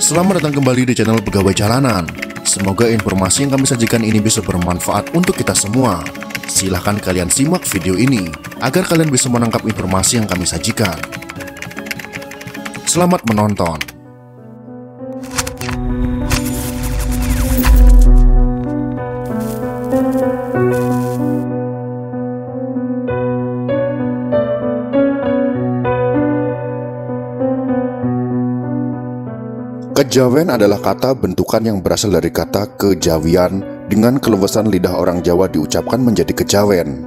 Selamat datang kembali di channel Pegawai Jalanan. Semoga informasi yang kami sajikan ini bisa bermanfaat untuk kita semua. Silahkan kalian simak video ini agar kalian bisa menangkap informasi yang kami sajikan. Selamat menonton. Kejawen adalah kata bentukan yang berasal dari kata kejawian dengan keluasan lidah orang Jawa diucapkan menjadi kejawen.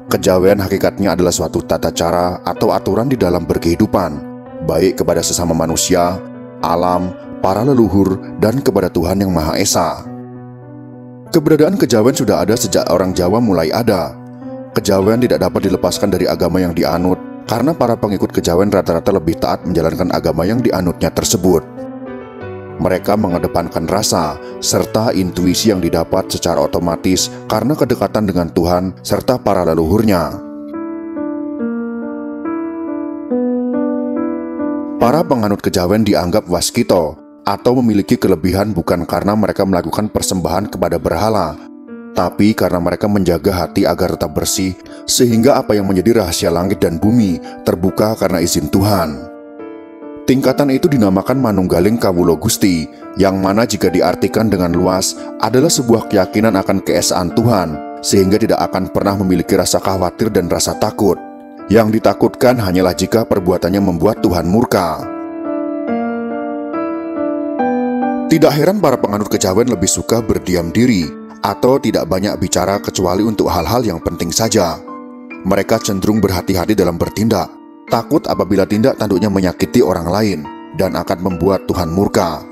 Kejawen hakikatnya adalah suatu tata cara atau aturan di dalam berkehidupan, baik kepada sesama manusia, alam, para leluhur, dan kepada Tuhan Yang Maha Esa. Keberadaan kejawen sudah ada sejak orang Jawa mulai ada. Kejawen tidak dapat dilepaskan dari agama yang dianut, karena para pengikut kejawen rata-rata lebih taat menjalankan agama yang dianutnya tersebut. Mereka mengedepankan rasa serta intuisi yang didapat secara otomatis karena kedekatan dengan Tuhan serta para leluhurnya. Para penganut kejawen dianggap waskito atau memiliki kelebihan bukan karena mereka melakukan persembahan kepada berhala, tapi karena mereka menjaga hati agar tetap bersih sehingga apa yang menjadi rahasia langit dan bumi terbuka karena izin Tuhan. Tingkatan itu dinamakan manunggaling kawulo Gusti, yang mana jika diartikan dengan luas adalah sebuah keyakinan akan keesaan Tuhan, sehingga tidak akan pernah memiliki rasa khawatir dan rasa takut. Yang ditakutkan hanyalah jika perbuatannya membuat Tuhan murka. Tidak heran para penganut kejawen lebih suka berdiam diri atau tidak banyak bicara kecuali untuk hal-hal yang penting saja. Mereka cenderung berhati-hati dalam bertindak, takut apabila tindak tanduknya menyakiti orang lain dan akan membuat Tuhan murka.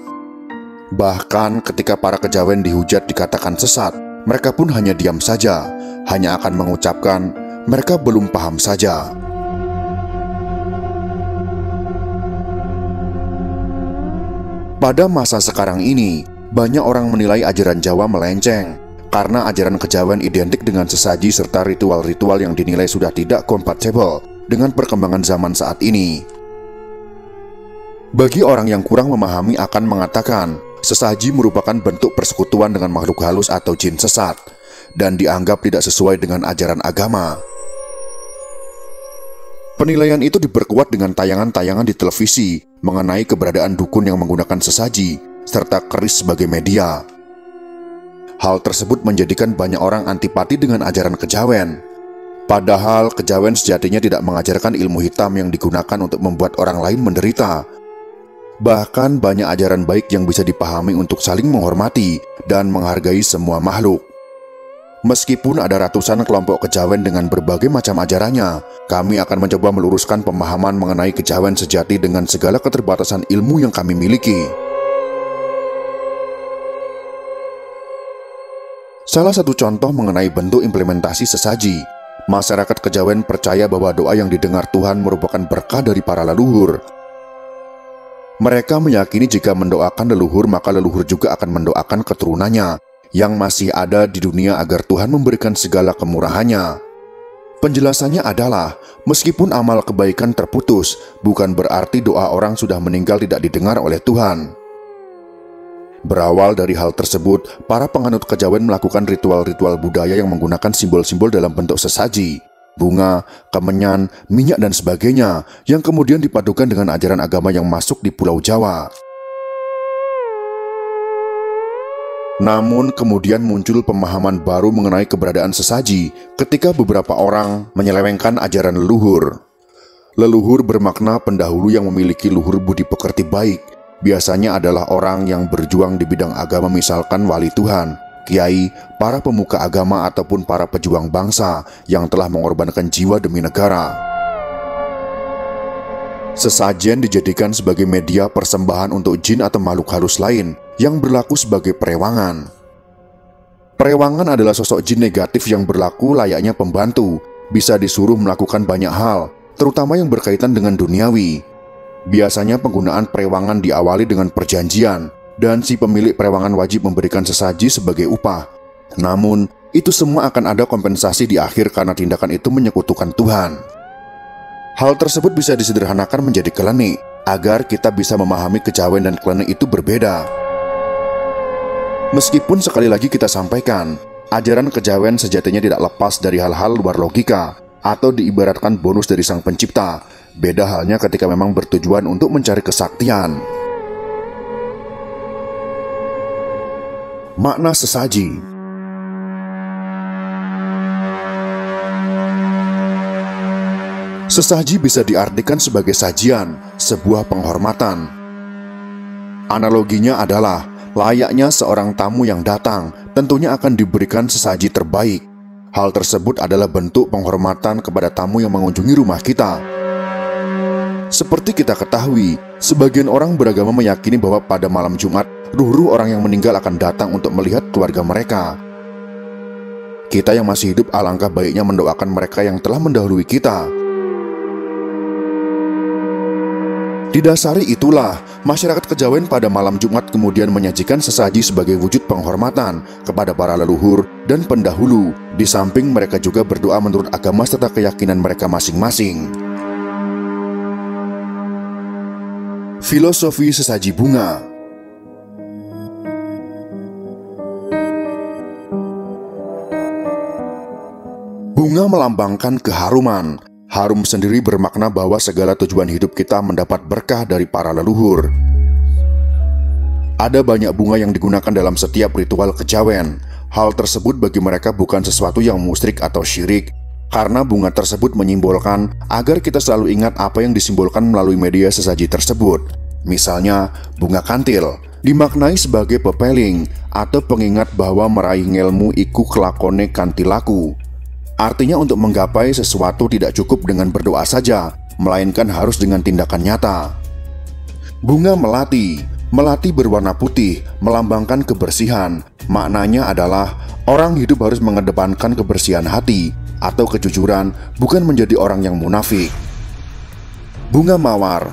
Bahkan ketika para kejawen dihujat dikatakan sesat, mereka pun hanya diam saja, hanya akan mengucapkan mereka belum paham saja. Pada masa sekarang ini, banyak orang menilai ajaran Jawa melenceng karena ajaran kejawen identik dengan sesaji serta ritual-ritual yang dinilai sudah tidak kompatibel dengan perkembangan zaman saat ini. Bagi orang yang kurang memahami akan mengatakan sesaji merupakan bentuk persekutuan dengan makhluk halus atau jin sesat dan dianggap tidak sesuai dengan ajaran agama. Penilaian itu diperkuat dengan tayangan-tayangan di televisi mengenai keberadaan dukun yang menggunakan sesaji serta keris sebagai media. Hal tersebut menjadikan banyak orang antipati dengan ajaran kejawen. Padahal kejawen sejatinya tidak mengajarkan ilmu hitam yang digunakan untuk membuat orang lain menderita. Bahkan banyak ajaran baik yang bisa dipahami untuk saling menghormati dan menghargai semua makhluk. Meskipun ada ratusan kelompok kejawen dengan berbagai macam ajarannya, kami akan mencoba meluruskan pemahaman mengenai kejawen sejati dengan segala keterbatasan ilmu yang kami miliki. Salah satu contoh mengenai bentuk implementasi sesaji, masyarakat kejawen percaya bahwa doa yang didengar Tuhan merupakan berkah dari para leluhur. Mereka meyakini jika mendoakan leluhur, maka leluhur juga akan mendoakan keturunannya yang masih ada di dunia agar Tuhan memberikan segala kemurahannya. Penjelasannya adalah, meskipun amal kebaikan terputus, bukan berarti doa orang sudah meninggal tidak didengar oleh Tuhan. Berawal dari hal tersebut, para penganut kejawen melakukan ritual-ritual budaya yang menggunakan simbol-simbol dalam bentuk sesaji, bunga, kemenyan, minyak, dan sebagainya, yang kemudian dipadukan dengan ajaran agama yang masuk di Pulau Jawa. Namun kemudian muncul pemahaman baru mengenai keberadaan sesaji ketika beberapa orang menyelewengkan ajaran leluhur. Leluhur bermakna pendahulu yang memiliki luhur budi pekerti baik. Biasanya adalah orang yang berjuang di bidang agama, misalkan wali Tuhan, kiai, para pemuka agama, ataupun para pejuang bangsa yang telah mengorbankan jiwa demi negara. Sesajen dijadikan sebagai media persembahan untuk jin atau makhluk halus lain yang berlaku sebagai perewangan. Perewangan adalah sosok jin negatif yang berlaku layaknya pembantu, bisa disuruh melakukan banyak hal, terutama yang berkaitan dengan duniawi. Biasanya penggunaan perewangan diawali dengan perjanjian, dan si pemilik perewangan wajib memberikan sesaji sebagai upah. Namun, itu semua akan ada kompensasi di akhir karena tindakan itu menyekutukan Tuhan. Hal tersebut bisa disederhanakan menjadi klinik, agar kita bisa memahami kejawen dan klenik itu berbeda. Meskipun sekali lagi kita sampaikan, ajaran kejawen sejatinya tidak lepas dari hal-hal luar logika atau diibaratkan bonus dari Sang Pencipta. Beda halnya ketika memang bertujuan untuk mencari kesaktian. Makna sesaji. Sesaji bisa diartikan sebagai sajian, sebuah penghormatan. Analoginya adalah layaknya seorang tamu yang datang, tentunya akan diberikan sesaji terbaik. Hal tersebut adalah bentuk penghormatan kepada tamu yang mengunjungi rumah kita. Seperti kita ketahui, sebagian orang beragama meyakini bahwa pada malam Jumat, ruh-ruh orang yang meninggal akan datang untuk melihat keluarga mereka. Kita yang masih hidup alangkah baiknya mendoakan mereka yang telah mendahului kita. Didasari itulah, masyarakat kejawen pada malam Jumat kemudian menyajikan sesaji sebagai wujud penghormatan kepada para leluhur dan pendahulu. Di samping mereka juga berdoa menurut agama serta keyakinan mereka masing-masing. Filosofi sesaji bunga. Bunga melambangkan keharuman. Harum sendiri bermakna bahwa segala tujuan hidup kita mendapat berkah dari para leluhur. Ada banyak bunga yang digunakan dalam setiap ritual kejawen. Hal tersebut bagi mereka bukan sesuatu yang musyrik atau syirik, karena bunga tersebut menyimbolkan agar kita selalu ingat apa yang disimbolkan melalui media sesaji tersebut. Misalnya, bunga kantil dimaknai sebagai pepeling atau pengingat bahwa meraih ngelmu iku kelakone kantilaku. Artinya untuk menggapai sesuatu tidak cukup dengan berdoa saja, melainkan harus dengan tindakan nyata. Bunga melati. Melati berwarna putih, melambangkan kebersihan. Maknanya adalah orang hidup harus mengedepankan kebersihan hati atau kejujuran, bukan menjadi orang yang munafik. Bunga mawar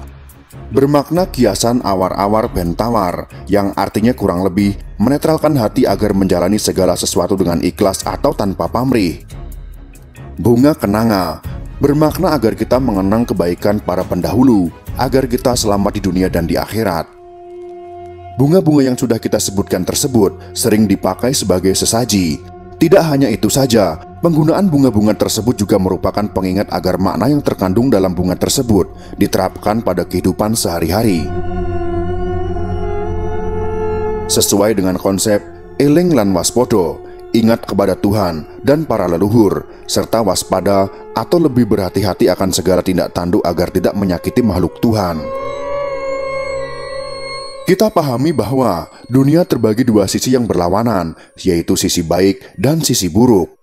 bermakna kiasan awar-awar bentawar, yang artinya kurang lebih menetralkan hati agar menjalani segala sesuatu dengan ikhlas atau tanpa pamrih. Bunga kenanga bermakna agar kita mengenang kebaikan para pendahulu, agar kita selamat di dunia dan di akhirat. Bunga-bunga yang sudah kita sebutkan tersebut sering dipakai sebagai sesaji. Tidak hanya itu saja, penggunaan bunga-bunga tersebut juga merupakan pengingat agar makna yang terkandung dalam bunga tersebut diterapkan pada kehidupan sehari-hari. Sesuai dengan konsep eling lan waspodo, ingat kepada Tuhan dan para leluhur, serta waspada atau lebih berhati-hati akan segala tindak tanduk agar tidak menyakiti makhluk Tuhan. Kita pahami bahwa dunia terbagi dua sisi yang berlawanan, yaitu sisi baik dan sisi buruk.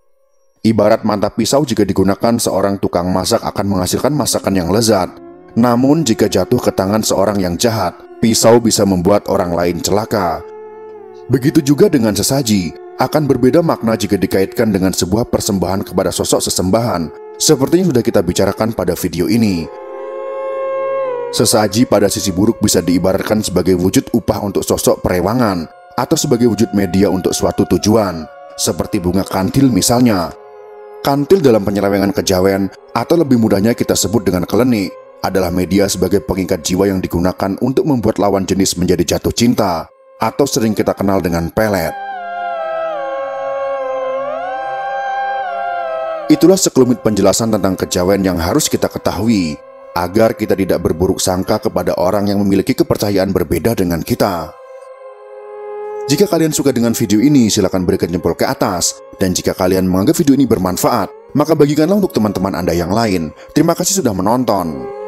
Ibarat mantap pisau jika digunakan seorang tukang masak akan menghasilkan masakan yang lezat. Namun jika jatuh ke tangan seorang yang jahat, pisau bisa membuat orang lain celaka. Begitu juga dengan sesaji, akan berbeda makna jika dikaitkan dengan sebuah persembahan kepada sosok sesembahan, seperti yang sudah kita bicarakan pada video ini. Sesaji pada sisi buruk bisa diibaratkan sebagai wujud upah untuk sosok perewangan, atau sebagai wujud media untuk suatu tujuan, seperti bunga kantil misalnya. Kantil dalam penyelewengan kejawen, atau lebih mudahnya kita sebut dengan klenik, adalah media sebagai pengikat jiwa yang digunakan untuk membuat lawan jenis menjadi jatuh cinta, atau sering kita kenal dengan pelet. Itulah sekelumit penjelasan tentang kejawen yang harus kita ketahui, agar kita tidak berburuk sangka kepada orang yang memiliki kepercayaan berbeda dengan kita. Jika kalian suka dengan video ini, silakan berikan jempol ke atas. Dan jika kalian menganggap video ini bermanfaat, maka bagikanlah untuk teman-teman Anda yang lain. Terima kasih sudah menonton.